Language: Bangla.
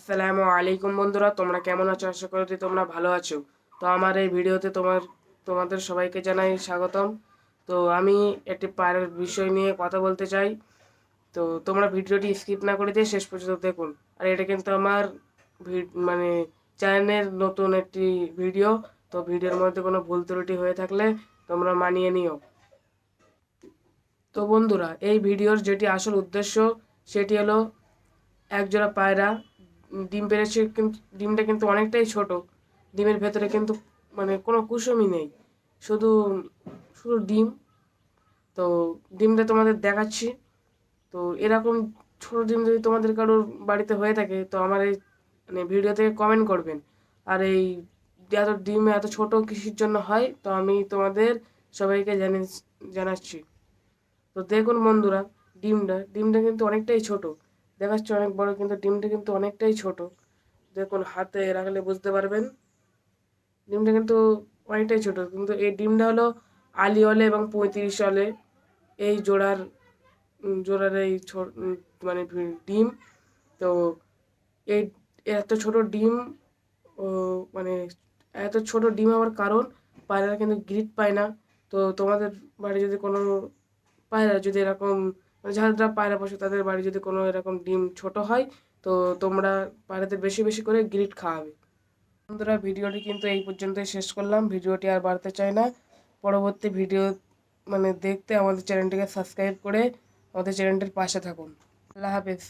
আসসালামু আলাইকুম বন্ধুরা, তোমরা কেমন আছো? আশা করি তোমরা ভালো আছো। তো আমার এই ভিডিওতে তোমাদের সবাইকে জানাই স্বাগতম। তো আমি একটি পায়রার বিষয় নিয়ে কথা বলতে চাই। তো তোমরা ভিডিওটি স্কিপ না করে দিয়ে শেষ পর্যন্ত দেখুন। আর এটা কিন্তু আমার মানে চ্যানেলের নতুন একটি ভিডিও। তো ভিডিওর মধ্যে কোনো ভুল ত্রুটি হয়ে থাকলে তোমরা মানিয়ে নিও। তো বন্ধুরা, এই ভিডিওর যেটি আসল উদ্দেশ্য সেটি হলো একজোড়া পায়রা ডিম পেড়েছে, কিন্তু ডিমটা কিন্তু অনেকটাই ছোট। ডিমের ভেতরে কিন্তু মানে কোনো কুসুমই নেই, শুধু শুধু ডিম। তো ডিমটা তোমাদের দেখাচ্ছি। তো এরকম ছোট ডিম যদি তোমাদের কারোর বাড়িতে হয়ে থাকে তো আমার এই মানে ভিডিও থেকে কমেন্ট করবেন। আর এই এত ডিম এত ছোট কিসের জন্য হয় তো আমি তোমাদের সবাইকে জানাচ্ছি। তো দেখুন বন্ধুরা, ডিমটা কিন্তু অনেকটাই ছোট দেখাচ্ছে, অনেক বড় কিন্তু ডিমটা কিন্তু অনেকটাই ছোট। দেখুন হাতে রাখলে বুঝতে পারবেন, ডিমটা কিন্তু অনেকটাই ছোট। কিন্তু এই ডিমটা হলো আলি অলে এবং 35 অলে এই জোড়ার এই মানে ডিম। তো এই এত ছোট ডিম ও মানে এত ছোট ডিম হওয়ার কারণ পায়রারা কিন্তু গ্রিড পায় না। তো তোমাদের বাড়ি যদি কোনো পায়রা যদি এরকম মানে যারা পায়রা পোষে তাদের বাড়ি যদি কোনো এরকম ডিম ছোট হয় তো তোমরা পায়রাদের বেশি বেশি করে গ্রিড খাওয়াবে। বন্ধুরা, ভিডিওটি কিন্তু এই পর্যন্তই শেষ করলাম। ভিডিওটি আর বাড়তে চাই না। পরবর্তী ভিডিও মানে দেখতে আমাদের চ্যানেলটিকে সাবস্ক্রাইব করে আমাদের চ্যানেলটির পাশে থাকুন। আল্লাহ হাফেজ।